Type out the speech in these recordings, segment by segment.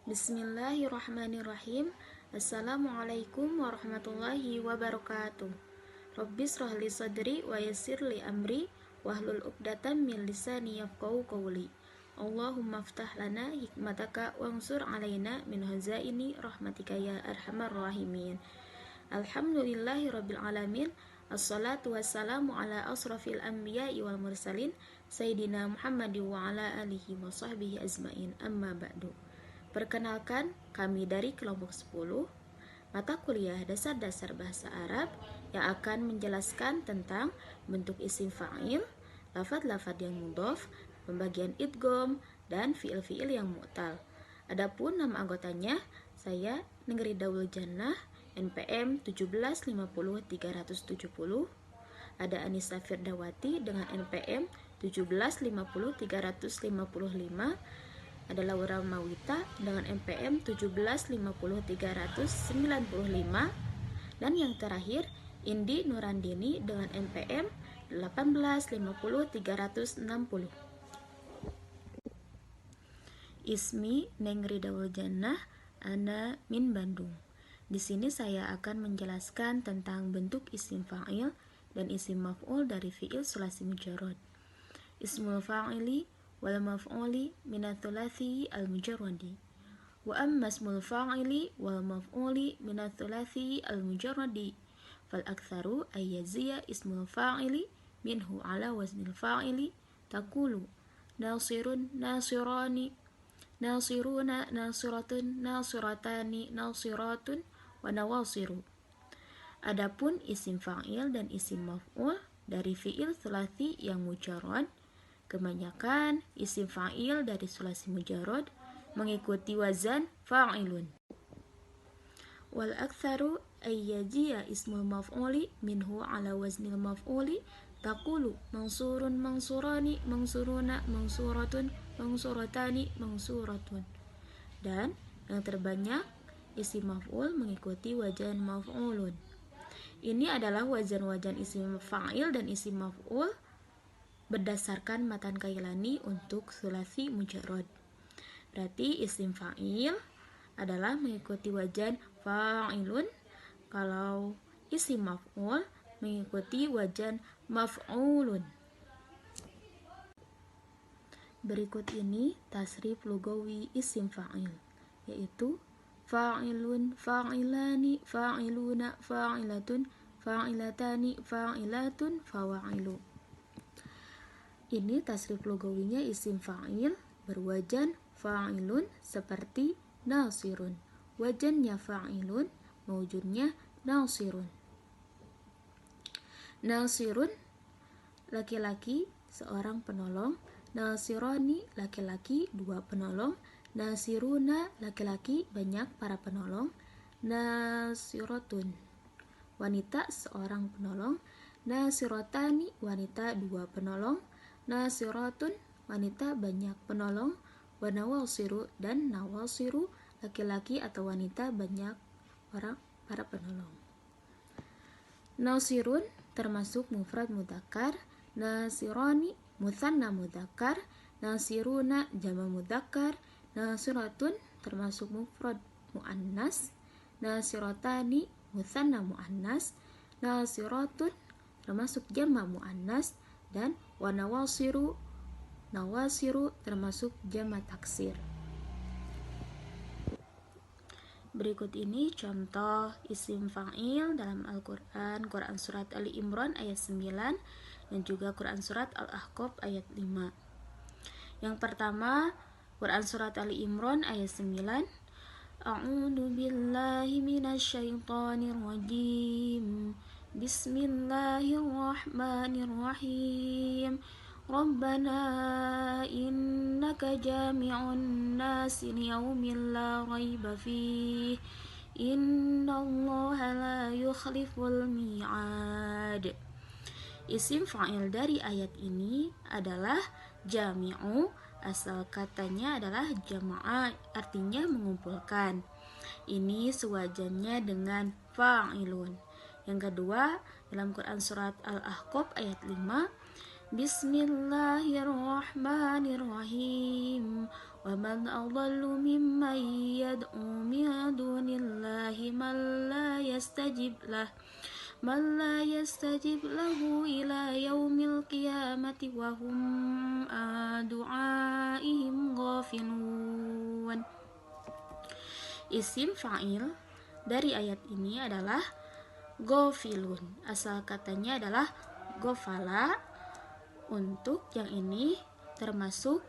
Bismillahirrahmanirrahim. Assalamualaikum warahmatullahi wabarakatuh. Rabbis rohli sadri wa yassirli amri wahlul uqdatan min lisani yafqahu qawli. Allahumma ftah lana hikmataka wansur alaina min hazaini rahmatika ya arhamar rahimin. Alhamdulillahi rabbil alamin. Assalatu wassalamu ala asrafil anbiya'i wal mursalin Sayyidina Muhammadin wa ala alihi wa sahbihi azmain. Amma ba'du. Perkenalkan, kami dari kelompok 10 mata kuliah dasar-dasar bahasa Arab yang akan menjelaskan tentang bentuk isim fa'il, lafadz-lafadz yang mudhof, pembagian idgham, dan fiil-fiil yang mu'tal. Adapun nama anggotanya, saya Negeri Daul Jannah, NPM 1750370. Ada Anissa Firdawati dengan NPM 1750355. Ada Laura Mawita dengan NPM 1750395. Dan yang terakhir, Indi Nurandini dengan NPM 1850360. Ismi Nengri Daul Jannah, Ana min Bandung. Di sini saya akan menjelaskan tentang bentuk isim fa'il dan isim maf'ul dari fi'il sulasi mujarrad. Ismul fa'ili wal maf'uli minats tsulathi al mujarradi. Wa amma ismul fa'ili wal maf'uli minats tsulathi al mujarradi fal aktsaru ay yaziya ismul fa'ili minhu ala waznil fa'ili taqulu nasirun nasirani, nasiruna nasiratun nasiratani nasiratun wa nawasiru. Adapun isim fa'il dan isim maf'ul dari fi'il tsulasi yang mujarrad, kebanyakan isim fa'il dari sulasi mujarrad mengikuti wazan fa'ilun. Wal aktsaru ay yajiya ismul maf'uli minhu ala waznil maf'uli taqulu mansurun mansurani mansuruna mansuratun mansuratani mansuratun. Dan yang terbanyak isim maf'ul mengikuti wazan maf'ulun. Ini adalah wazan-wazan isim fa'il dan isim maf'ul berdasarkan matan Kailani untuk sulasi mujarrad. Berarti isim fa'il adalah mengikuti wazan fa'ilun, kalau isim maf'ul mengikuti wazan maf'ulun. Berikut ini tasrif lugawi isim fa'il, yaitu fa'ilun, fa'ilani, fa'iluna, fa'ilatun, fa'ilatani, fa'ilatun, fawa'ilu. Ini tasrif lugawinya isim fa'il berwajan fa'ilun seperti nasirun. Wajannya fa'ilun, mawjudnya nasirun. Nasirun laki-laki seorang penolong, nasirani laki-laki dua penolong, nasiruna laki-laki banyak para penolong, nasiratun wanita seorang penolong, nasiratani wanita dua penolong, nasiratun wanita banyak penolong, wa nawasiru dan nawasiru laki-laki atau wanita banyak orang para penolong. Nasirun termasuk mufrad mudzakkar, nasirani mutsanna mudzakkar, nasiruna jama mudzakkar, nasiratun termasuk mufrad muannas, nasiratani mutsanna muannas, nasiratun termasuk jama muannas, dan wa nawasiru nawasiru termasuk jama taksir. Berikut ini contoh isim fa'il dalam Al-Quran, Quran Surat Ali Imran ayat 9 dan juga Quran Surat Al-Ahqaf ayat 5. Yang pertama, Quran Surat Ali Imran ayat 9. A'udzu billahi minasyaitonir rajim. Bismillahirrahmanirrahim. Rabbana innaka jami'un nasi liyaumin la raiba fih. Innallaha la yukhliful mi'ad. Isim fa'il dari ayat ini adalah jami'u. Asal katanya adalah jama'a, artinya mengumpulkan. Ini sewajannya dengan fa'ilun. Yang kedua, dalam Quran Surat Al-Ahqaf ayat 5, Bismillahirrahmanirrahim. ومن أضل ممن يدعو من دون الله من لا يستجب له إلى يوم القيامة وهم عن دعائهم غافلون. Isim fa'il dari ayat ini adalah gofilun. Asal katanya adalah gofala. Untuk yang ini termasuk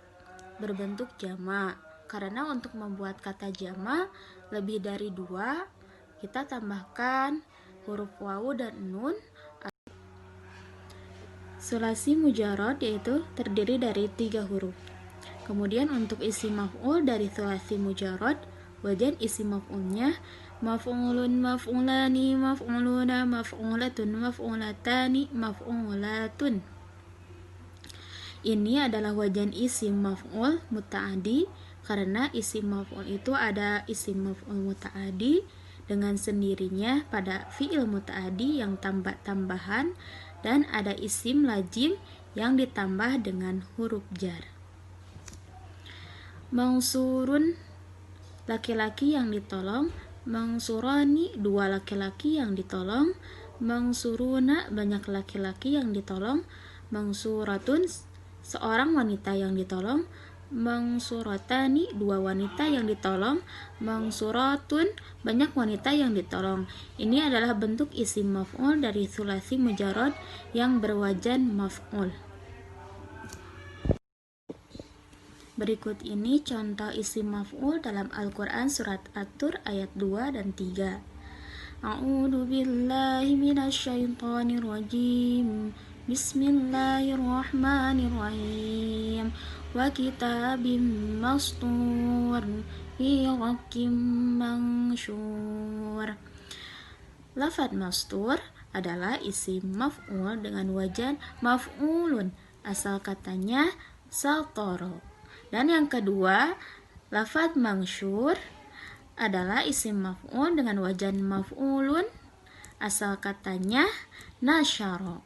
berbentuk jamak. Karena untuk membuat kata jamak lebih dari 2, kita tambahkan huruf wawu dan nun. Sulasi mujarad yaitu terdiri dari 3 huruf. Kemudian untuk isim maf'ul dari sulasi mujarad, wajan isim maf'ulnya maf'ulun, maf'ulani, maf'uluna, maf'ulatun, maf'ulatani, maf'ulatun. Ini adalah wajan isim maf'ul muta'adi karena isim maf'ul itu ada isim maf'ul muta'adi dengan sendirinya pada fi'il muta'adi yang tambah-tambahan dan ada isim lazim yang ditambah dengan huruf jar. Mangsurun, laki-laki yang ditolong. Mangsurani, 2 laki-laki yang ditolong. Mangsuruna, banyak laki-laki yang ditolong. Mangsuratun, seorang wanita yang ditolong. Mangsuratani, 2 wanita yang ditolong. Mangsuratun, banyak wanita yang ditolong. Ini adalah bentuk isim maf'ul dari sulasi mujarad yang berwajan maf'ul. Berikut ini contoh isim maf'ul dalam Al-Quran surat At-Tur ayat 2 dan 3. A'udzu billahi minasyaitonir rajim. Bismillahirrahmanirrahim. Wa kitabim mastur fi rakim mansyur. Lafadz mastur adalah isim maf'ul dengan wajan maf'ulun. Asal katanya satoro. Dan yang kedua, lafadz mansyur adalah isim maf'ul dengan wajan maf'ulun. Asal katanya nasyara.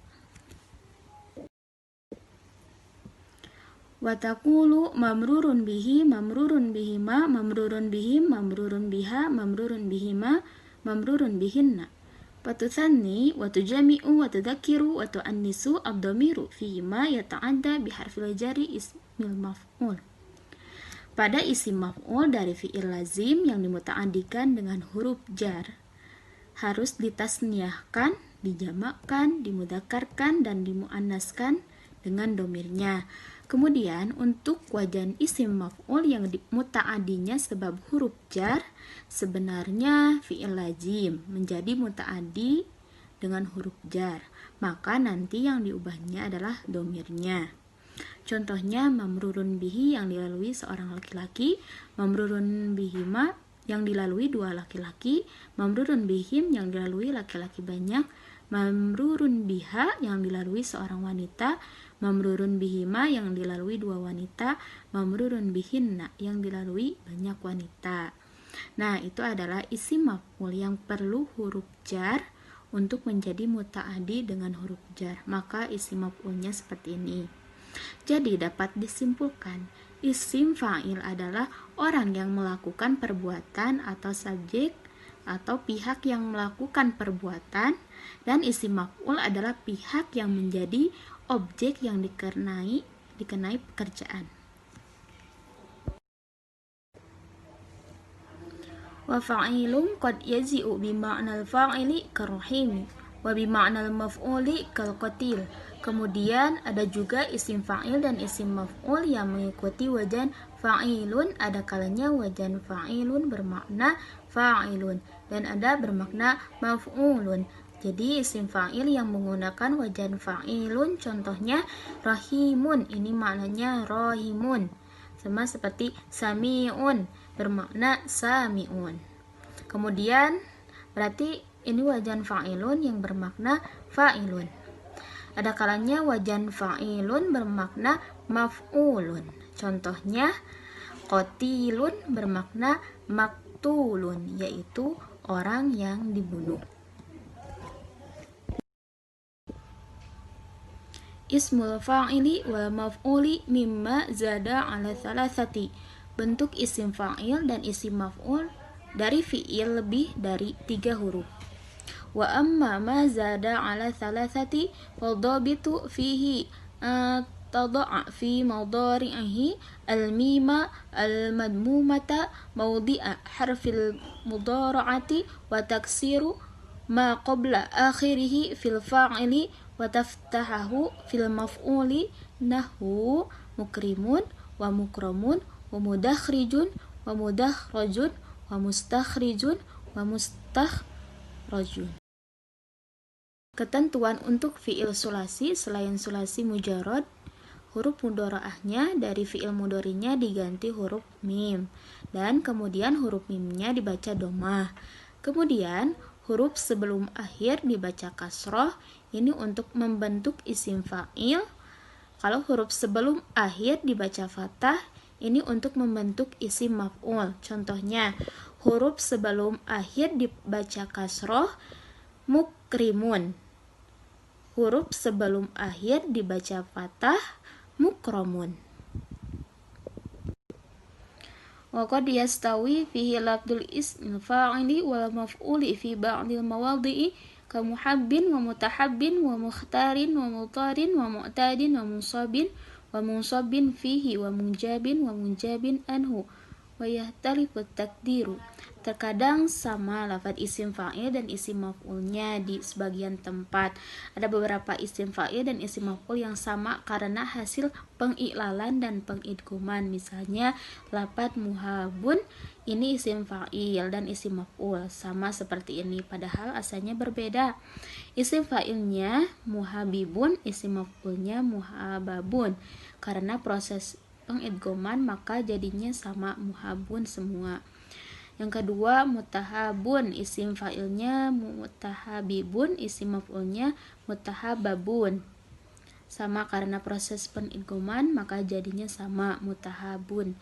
Watakulu mamrurun bihi, mamrurun bihima, mamrurun bihim, mamrurun biha, mamrurun bihima, mamrurun bihinna. Watutsanni, watujami'u, watudzakiru, watu'annisu ad-dhamiru fihima yata'adda biharfil jari ismil maf'ul. Pada isim maf'ul dari fi'il lazim yang dimuta'adikan dengan huruf jar harus ditasniahkan, dijamakkan, dimudzakarkan, dan dimuannaskan dengan domirnya. Kemudian untuk wajan isim maf'ul yang muta'adinya sebab huruf jar, sebenarnya fi'il lazim menjadi muta'adi dengan huruf jar, maka nanti yang diubahnya adalah domirnya. Contohnya mamrurun bihi yang dilalui seorang laki-laki, mamrurun bihima yang dilalui 2 laki-laki, mamrurun bihim yang dilalui laki-laki banyak, mamrurun biha yang dilalui seorang wanita, mamrurun bihima yang dilalui 2 wanita, mamrurun bihinna yang dilalui banyak wanita. Nah, itu adalah isim maf'ul yang perlu huruf jar untuk menjadi muta'adi dengan huruf jar. Maka isim maf'ulnya seperti ini. Jadi dapat disimpulkan, isim fa'il adalah orang yang melakukan perbuatan atau subjek atau pihak yang melakukan perbuatan, dan isim maf'ul adalah pihak yang menjadi objek yang dikenai pekerjaan. Wa fa'ilun qad yazi'u bi ma'nal fa'ili karahimi wa bi ma'nal maf'uli kal qatil. Kemudian ada juga isim fa'il dan isim maf'ul yang mengikuti wajan fa'ilun. Ada kalanya wajan fa'ilun bermakna fa'ilun dan ada bermakna maf'ulun. Jadi isim fa'il yang menggunakan wajan fa'ilun contohnya rahimun, ini maknanya rahimun. Sama seperti sami'un bermakna sami'un. Kemudian berarti ini wajan fa'ilun yang bermakna fa'ilun. Ada kalanya wajan fa'ilun bermakna maf'ulun. Contohnya qatilun bermakna maktulun, yaitu orang yang dibunuh. Ismul fa'ili wal maf'uli mimma zada ala thalathati bentuk isim fa'il dan isim maf'ul dari fi'il lebih dari 3 huruf. Wa amma ma zada ala thalathati fadhabitu fihi tada'a fi mudhari'ihi al-mima al-madmumata mawdi'a harfil mudhara'ati wa taksiru ma qabla akhirihi fil fa'ili wa taftahahu fil maf'uli nahu mukrimun wa mukramun wa mudakhrijun wa mudakhrajun wa mustakhrijun wa mustakhrajun. Ketentuan untuk fi'il sulasi selain sulasi mujarrad, huruf mudharaahnya dari fi'il mudharinya diganti huruf mim dan kemudian huruf mimnya dibaca dhammah. Kemudian huruf sebelum akhir dibaca kasroh, ini untuk membentuk isim fa'il. Kalau huruf sebelum akhir dibaca fathah, ini untuk membentuk isim maf'ul. Contohnya, huruf sebelum akhir dibaca kasroh, mukrimun. Huruf sebelum akhir dibaca fathah, mukramun. Wa qad yastawi fihi lafdul ismil fa'ili wal maf'uli fi ba'dil mawadhi'i ka muhabbin wa mutahabbin wa mukhtarin wa mutarin wa mu'tadin wa munsabin fihi wa munjabin wa munjabin anhu wa yahtalifu takdiru. Terkadang sama lafaz isim fa'il dan isim maf'ulnya di sebagian tempat. Ada beberapa isim fa'il dan isim maf'ul yang sama karena hasil pengiklalan dan pengidghaman. Misalnya lafaz muhabun, ini isim fa'il dan isim maf'ul sama seperti ini, padahal asalnya berbeda. Isim fa'ilnya muhabibun, isim maf'ulnya muhababun. Karena proses pengidghaman maka jadinya sama, muhabun semua. Yang kedua, mutahabun, isim fa'ilnya mutahabibun, isim maf'ulnya mutahababun. Sama karena proses pengidghaman maka jadinya sama, mutahabun.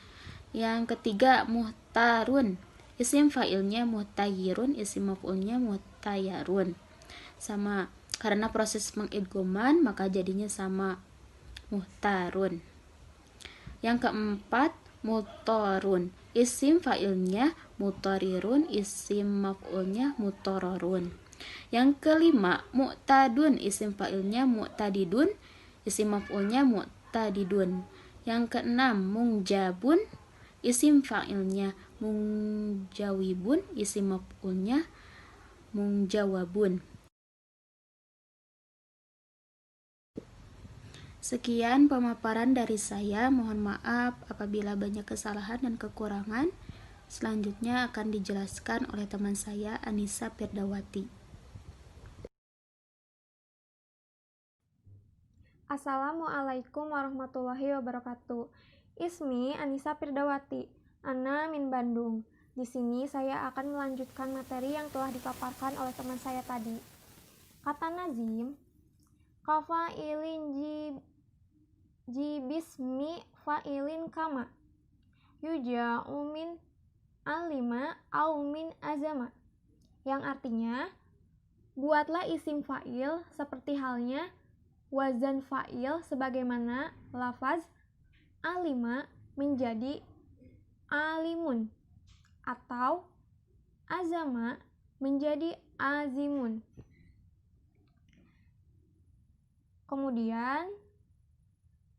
Yang ketiga, muhtarun, isim fa'ilnya muhtayirun, isim maf'ulnya muhtayarun. Sama karena proses pengidghaman maka jadinya sama, muhtarun. Yang keempat, mutorun, isim fa'ilnya mutarirun, isim maf'ulnya mutororun. Yang kelima, mu'tadun, isim fa'ilnya mu'tadidun, isim maf'ulnya mu'tadidun. Yang keenam, mungjabun, isim fa'ilnya mungjawibun, isim maf'ulnya mungjawabun. Sekian pemaparan dari saya, mohon maaf apabila banyak kesalahan dan kekurangan. Selanjutnya akan dijelaskan oleh teman saya, Anissa Firdawati. Assalamualaikum warahmatullahi wabarakatuh. Ismi Anissa Firdawati, Ana min Bandung. Di sini saya akan melanjutkan materi yang telah dipaparkan oleh teman saya tadi. Kata nazim, kafa'ilin jibismi fa'ilin kama yuja'u min alima au min azama, yang artinya buatlah isim fa'il seperti halnya wazan fa'il sebagaimana lafaz alima menjadi alimun atau azama menjadi azimun. Kemudian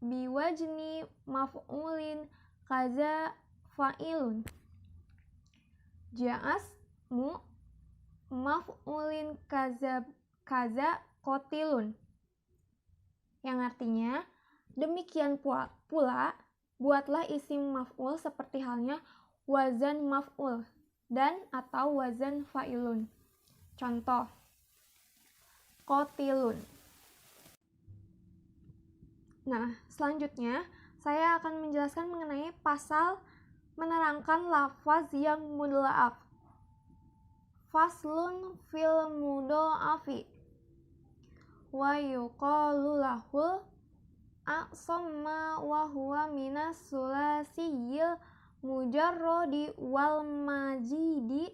biwajni maf'ulin kaza fa'ilun, ja'as mu maf'ulin kaza kotilun, yang artinya demikian pula buatlah isim maf'ul seperti halnya wazan maf'ul dan atau wazan fa'ilun. Contoh, kotilun. Nah, selanjutnya saya akan menjelaskan mengenai pasal menerangkan lafaz yang mudha'af. Faslun fil mudha'afi wa yuqalu lahul aqsamma wa huwa minas sulasiyil mujarrodi wal majidi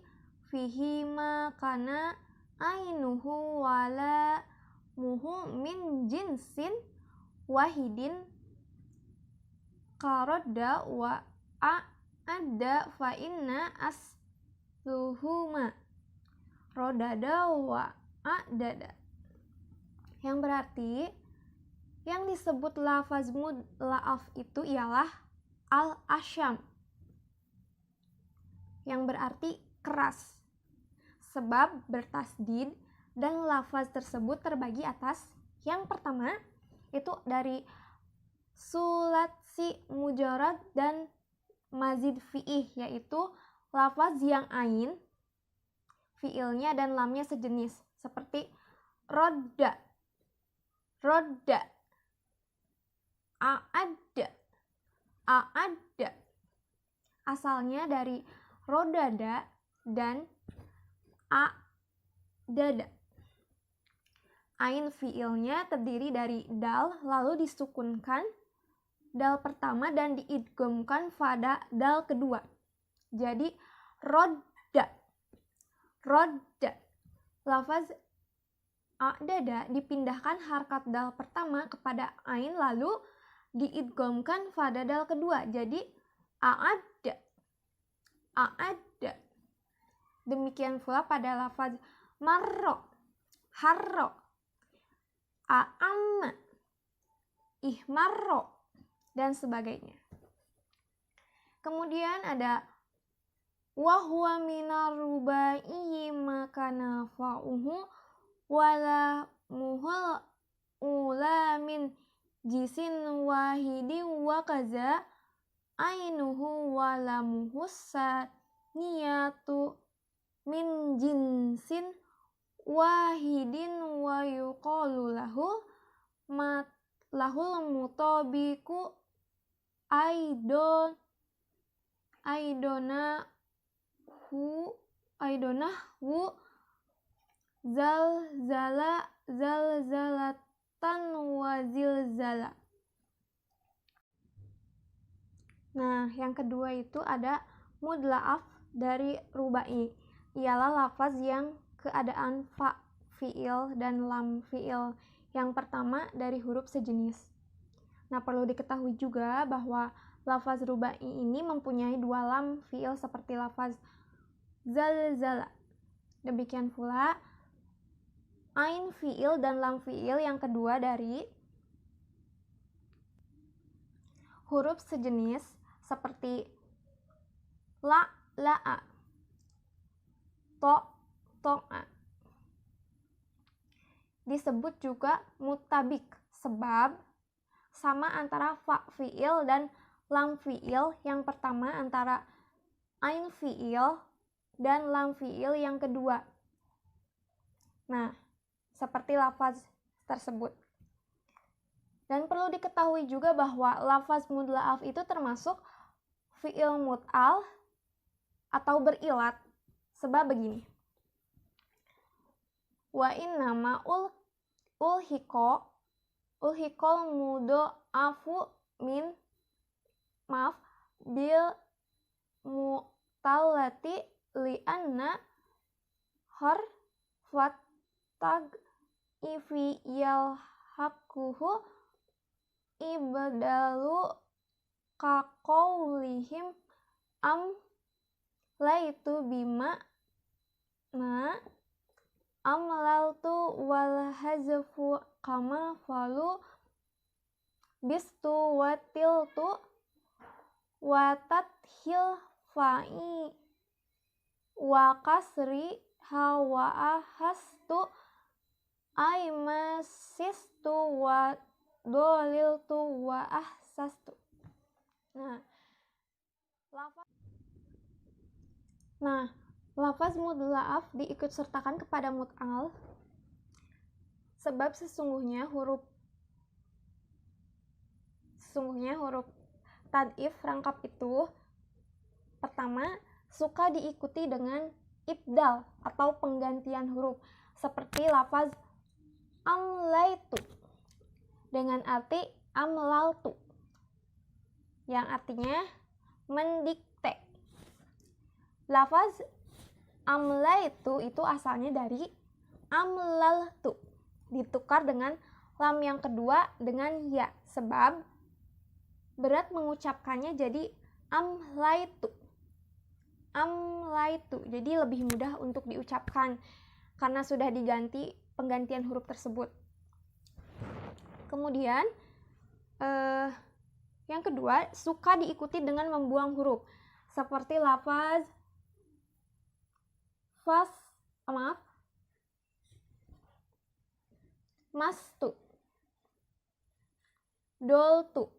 fihi ma kana ainuhu wala muhu min jinsin wahidin karodda wa adda fa inna asluhuma rodada wa adada, yang berarti yang disebut lafaz mudla'af itu ialah al-asyam, yang berarti keras, sebab bertasdid dan lafaz tersebut terbagi atas yang pertama itu dari sulatsi mujarad dan mazid fi'ih, yaitu lafaz yang ain fi'ilnya dan lamnya sejenis seperti rodda, rodda, a'adda, a'adda, asalnya dari rodada dan a'dada. Ain fi'ilnya terdiri dari dal lalu disukunkan dal pertama dan diidghamkan pada dal kedua. Jadi rodda, rodda. Lafaz a'dada dipindahkan harkat dal pertama kepada ain lalu diidghamkan pada dal kedua. Jadi a'adda, a'adda. Demikian pula pada lafaz marro, harro, a'amma, ihmarro, dan sebagainya. Kemudian ada wahwa minar rubai makana fa'uhu wala muhal ula min jisin wahidin wa kaza ainuhu wala muhussa niyatu min jinsin wahidin wa yuqalu lahu lahul mutabiku aidonahu zalzalatan wa zilzala. Nah, yang kedua itu ada mudla'af dari rubai, ialah lafaz yang keadaan fa fi'il dan lam fi'il yang pertama dari huruf sejenis. Nah, perlu diketahui juga bahwa lafaz rubai ini mempunyai dua lam fi'il seperti lafaz zalzala. Demikian pula ain fi'il dan lam fi'il yang kedua dari huruf sejenis seperti la, la'a, to, to'a. Disebut juga mutabik sebab sama antara fa fi'il dan lam fi'il yang pertama antara ain fi'il dan lam fi'il yang kedua. Nah, seperti lafaz tersebut. Dan perlu diketahui juga bahwa lafaz mudla'af itu termasuk fi'il mut'al atau berilat. Sebab begini. Wa innama ulhiqol mudha'afu bil mu'tallati li'anna harfat tag'ifi yalhaquhu ibdalu kaqaulihim laitu bima na amlaltu wal hazfu kama falu bistu watiltu watathil fa'i wa kasri hawa ahastu aimasistu wa doliltu wa ahsastu. Lafaz mudla'af diikut sertakan kepada mut'al sebab sesungguhnya huruf tad'if rangkap itu pertama suka diikuti dengan ibdal atau penggantian huruf seperti lafaz amlaitu dengan arti amlaltu yang artinya mendikte. Lafaz amlaitu itu asalnya dari amlaltu ditukar dengan lam yang kedua dengan ya sebab berat mengucapkannya jadi amlaitu. amlaitu. Jadi lebih mudah untuk diucapkan karena sudah diganti penggantian huruf tersebut. Kemudian yang kedua, suka diikuti dengan membuang huruf seperti lafaz mastu, doltu.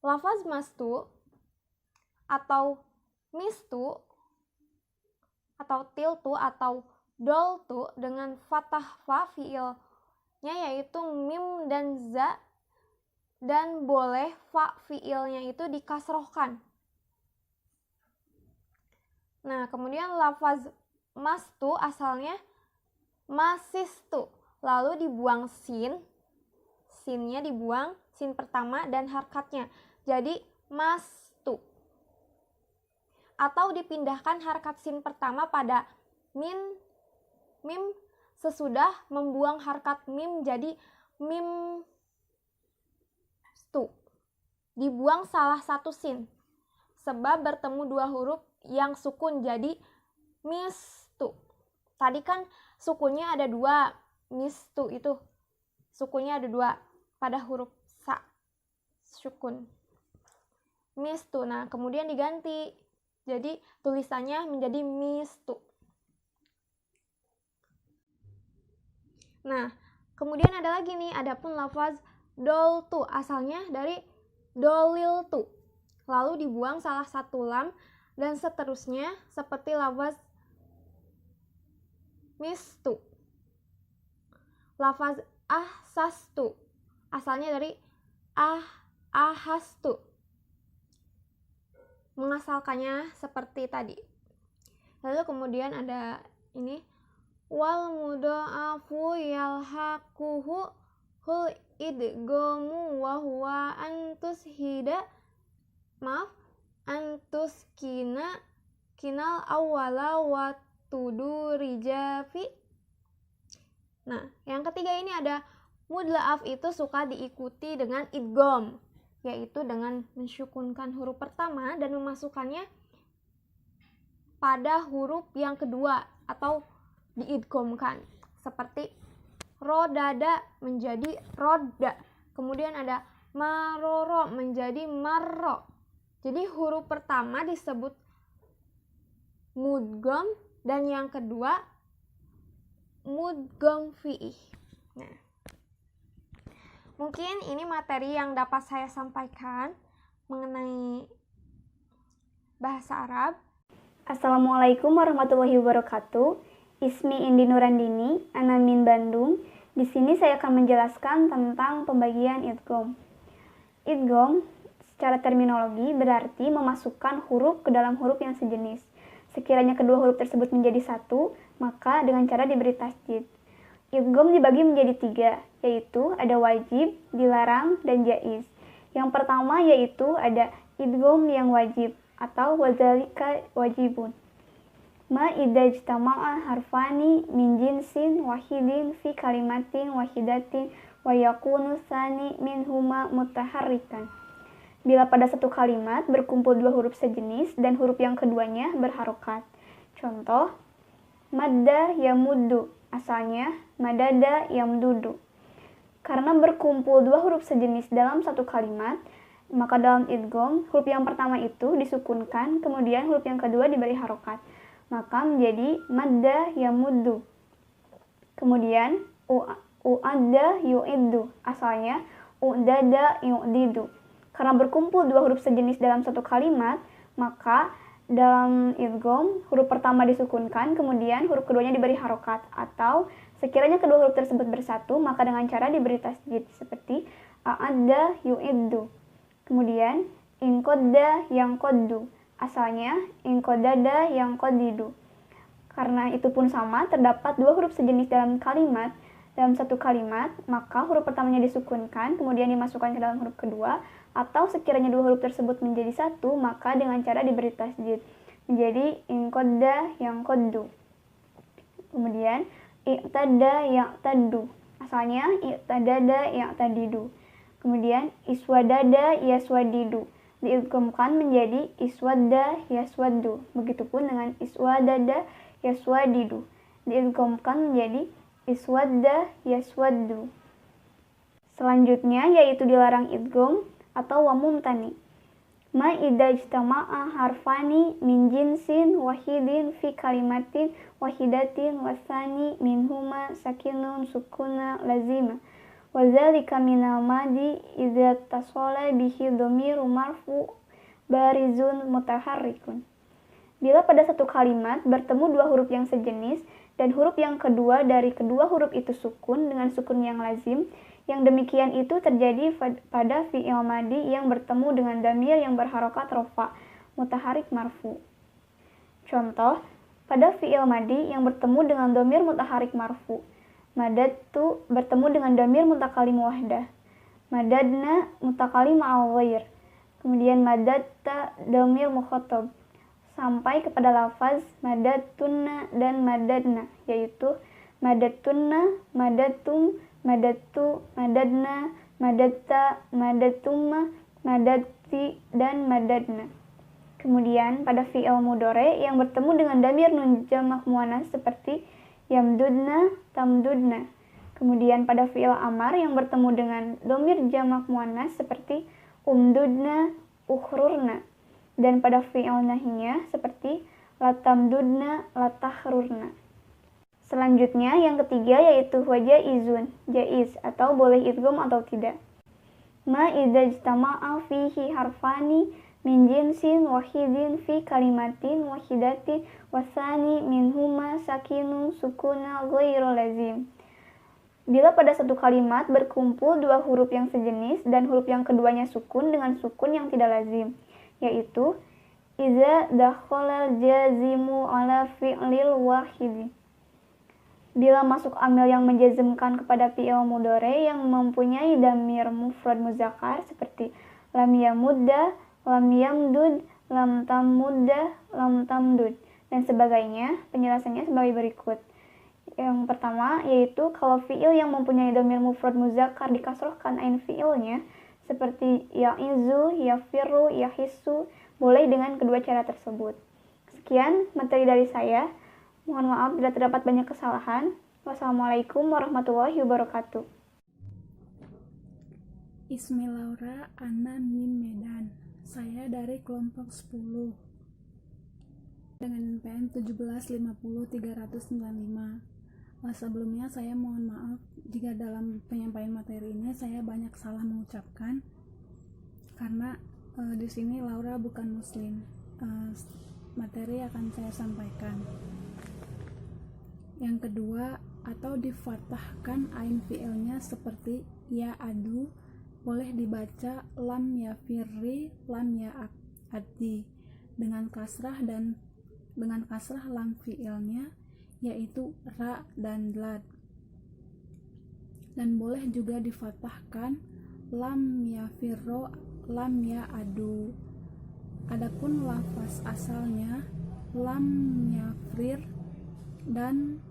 Lafaz mastu atau mistu atau tiltu atau doltu dengan fathah fa fiilnya yaitu mim dan za, dan boleh fa fiilnya itu dikasrohkan. Nah, kemudian lafaz mastu asalnya masistu, lalu dibuang sinnya dibuang, sin pertama dan harkatnya, jadi mastu. Atau dipindahkan harkat sin pertama pada mim sesudah membuang harkat mim jadi mim stu. Dibuang salah satu sin sebab bertemu dua huruf yang sukun jadi mistu. Tadi kan sukunnya ada dua, mistu itu sukunnya ada dua pada huruf sa, sukun mistu. Nah, kemudian diganti jadi tulisannya menjadi mistu. Nah, kemudian ada lagi nih, adapun lafaz doltu asalnya dari doliltu, lalu dibuang salah satu lam dan seterusnya seperti lafaz mistu. Lafaz ahsastu asalnya dari ahastu, mengasalkannya seperti tadi. Lalu kemudian ada ini wal mudha'afu yalhaquhu hul idghamu wa huwa kinal awwala wa tudurijafi. Nah, yang ketiga ini ada mudla'af, itu suka diikuti dengan idgham, yaitu dengan mensyukunkan huruf pertama dan memasukkannya pada huruf yang kedua atau diidghamkan, seperti rodada menjadi roda, kemudian ada maroro menjadi marro. Jadi huruf pertama disebut mudgham dan yang kedua mudgham fi'ih. Nah, mungkin ini materi yang dapat saya sampaikan mengenai bahasa Arab. Assalamualaikum warahmatullahi wabarakatuh. Ismi Indi Nurandini, ana min Bandung. Di sini saya akan menjelaskan tentang pembagian idgham. Idgham secara terminologi berarti memasukkan huruf ke dalam huruf yang sejenis. Sekiranya kedua huruf tersebut menjadi satu, maka dengan cara diberi tasydid. Idgham dibagi menjadi tiga, yaitu ada wajib, dilarang, dan jaiz. Yang pertama yaitu ada idgham yang wajib atau wadzalika wajibun. Ma idza ijtama'a harfani min jinsin wahidin fi kalimatin wahidatin wa yakunu tsani minhuma mutaharrikan. Bila pada satu kalimat berkumpul dua huruf sejenis dan huruf yang keduanya berharokat. Contoh, madda yamuddu, asalnya madada yamdudu. Karena berkumpul dua huruf sejenis dalam satu kalimat, maka dalam idgham huruf yang pertama itu disukunkan, kemudian huruf yang kedua diberi harokat, maka menjadi madda yamuddu. Kemudian u'adda yu'iddu, asalnya u'dada yu'didu. Karena berkumpul dua huruf sejenis dalam satu kalimat, maka dalam idgham huruf pertama disukunkan, kemudian huruf keduanya diberi harokat, atau sekiranya kedua huruf tersebut bersatu, maka dengan cara diberi tasydid seperti a'adda yu'iddu. Kemudian inqadda yang qaddu, asalnya inqadada yang qadidu. Karena itu pun sama, terdapat dua huruf sejenis dalam kalimat, dalam satu kalimat, maka huruf pertamanya disukunkan, kemudian dimasukkan ke dalam huruf kedua, atau sekiranya dua huruf tersebut menjadi satu, maka dengan cara diberi tasydid menjadi inqadda yang qaddu. Kemudian i'tada yang taddu, asalnya i'tadada yang tadidu. Kemudian iswadada yaswadidu, diidghamkan menjadi iswadda yaswaddu. Begitupun dengan iswadada yaswadidu, diidghamkan menjadi iswadda yaswaddu. Selanjutnya yaitu dilarang idgham atau wamumtani. Ma idza ijtama'a harfani min jinsin wahidin fi kalimatin wahidatin wasani minhuma sakinun sukuna lazima wa dzalika minal madi idza tasala bihi dhamiru marfu barizun mutaharrikun. Bila pada satu kalimat bertemu dua huruf yang sejenis dan huruf yang kedua dari kedua huruf itu sukun dengan sukun yang lazim, yang demikian itu terjadi pada fi'il madi yang bertemu dengan dhamir yang berharokat rofa, mutaharik marfu. Contoh, pada fi'il madi yang bertemu dengan dhamir mutaharik marfu, madadtu bertemu dengan dhamir mutakalim wahdah, madadna mutakalim al-ghair, kemudian madatta dhamir mukhatab, sampai kepada lafaz madattunna dan madadna, yaitu madattunna, madattum, madattu, madadna, madatta, madattumma, madatti, dan madadna. Kemudian pada fi'il mudhari yang bertemu dengan dhamir nun jamak muannas seperti yamdudna, tamdudna. Kemudian pada fi'il amar yang bertemu dengan dhamir jamak muannas seperti umdudna, ukhrurna. Dan pada fi'il nahinya seperti latamdudna, latahrurna. Selanjutnya yang ketiga yaitu jaizun, jaiz atau boleh idgham atau tidak. Ma idza ijtama'a fihi harfani min jinsin wahidin fi kalimatin wahidatin wasani minhuma sakinun sukuna ghairu lazim. Bila pada satu kalimat berkumpul dua huruf yang sejenis dan huruf yang keduanya sukun dengan sukun yang tidak lazim, yaitu idza dakhala jazimu ala fi'lil wahidi. Bila masuk amil yang menjazmkan kepada fi'il mudhari yang mempunyai dhamir mufrad muzakkar seperti lam yamudda, lam yamdud, lam tamudda, lam tamdud, dan sebagainya. Penjelasannya sebagai berikut. Yang pertama yaitu kalau fi'il yang mempunyai dhamir mufrad muzakkar dikasrohkan ain fi'ilnya seperti ya'izu, yafirru, yahissu, boleh dengan kedua cara tersebut. Sekian materi dari saya. Mohon maaf bila terdapat banyak kesalahan. Wassalamualaikum warahmatullahi wabarakatuh. Ismi Laura, Ana Min Medan. Saya dari kelompok 10 dengan NPM 1750395. Sebelumnya saya mohon maaf jika dalam penyampaian materi ini saya banyak salah mengucapkan karena di sini Laura bukan muslim. Materi akan saya sampaikan. Yang kedua, atau difathahkan ain fi'ilnya seperti ya adu, boleh dibaca lam ya firri, lam ya addi dengan kasrah lam fi'ilnya yaitu ra dan dlad. Dan boleh juga difathahkan lam ya firro, lam ya adu. Adapun lafaz asalnya lam ya fir dan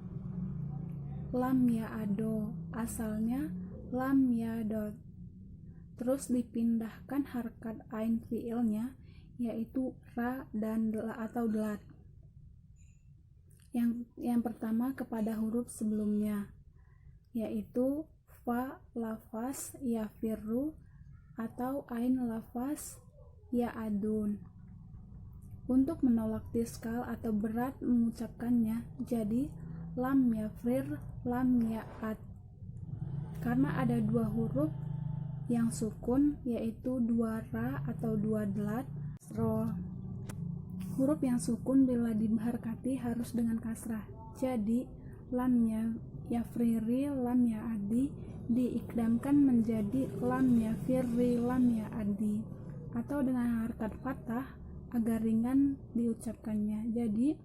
lam ya ado, asalnya lam ya dot. Terus dipindahkan harkat ain fi'ilnya yaitu ra dan atau dlat. Yang pertama kepada huruf sebelumnya yaitu fa lafaz ya firru atau ain lafaz ya adun. Untuk menolak tiskal atau berat mengucapkannya jadi lam ya fir, lam ya ad. Karena ada dua huruf yang sukun yaitu dua ra atau dua dlat ro. Huruf yang sukun bila diharkati harus dengan kasrah. Jadi lam ya friri, lam ya adi diikdamkan menjadi lam ya firri, lam ya adi, atau dengan harkat fathah agar ringan diucapkannya. Jadi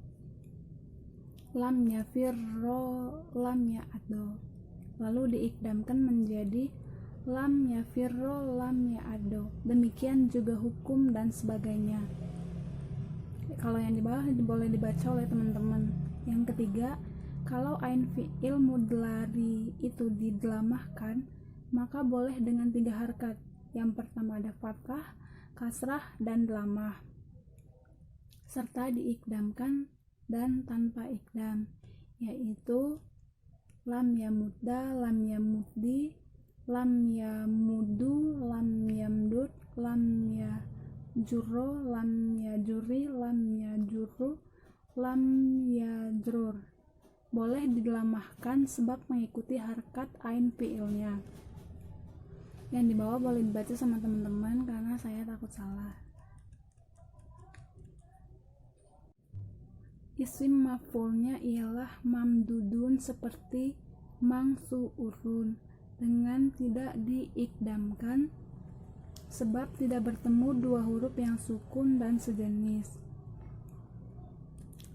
lam ya firro, lam ya ado, lalu diikdamkan menjadi lam ya firro, lam ya ado. Demikian juga hukum dan sebagainya. Kalau yang di bawah boleh dibaca oleh teman-teman. Yang ketiga, kalau ain fi'il mudlari itu didelamahkan, maka boleh dengan 3 harkat. Yang pertama ada fathah, kasrah, dan lamah, serta diikdamkan dan tanpa ikdam, yaitu lam yamudda, lam yamuddi, lam yamudu, lam yamdud, lam yajurro, lam yajuri, lam yajurru, lam yajrur. Boleh dilamahkan sebab mengikuti harkat ain fiilnya. Yang di bawah boleh dibaca sama teman-teman karena saya takut salah. Isim maf'ulnya ialah mamdudun seperti mangsuurun, dengan tidak diikdamkan sebab tidak bertemu dua huruf yang sukun dan sejenis.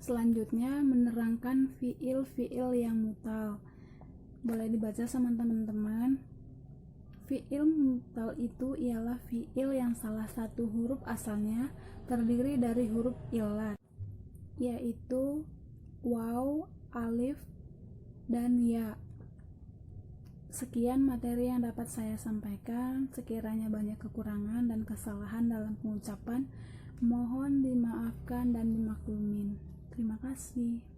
Selanjutnya menerangkan fiil-fiil yang mutal. Boleh dibaca sama teman-teman. Fiil mutal itu ialah fiil yang salah satu huruf asalnya terdiri dari huruf illat, yaitu waw, alif, dan ya. Sekian materi yang dapat saya sampaikan. Sekiranya banyak kekurangan dan kesalahan dalam pengucapan, mohon dimaafkan dan dimaklumin. Terima kasih.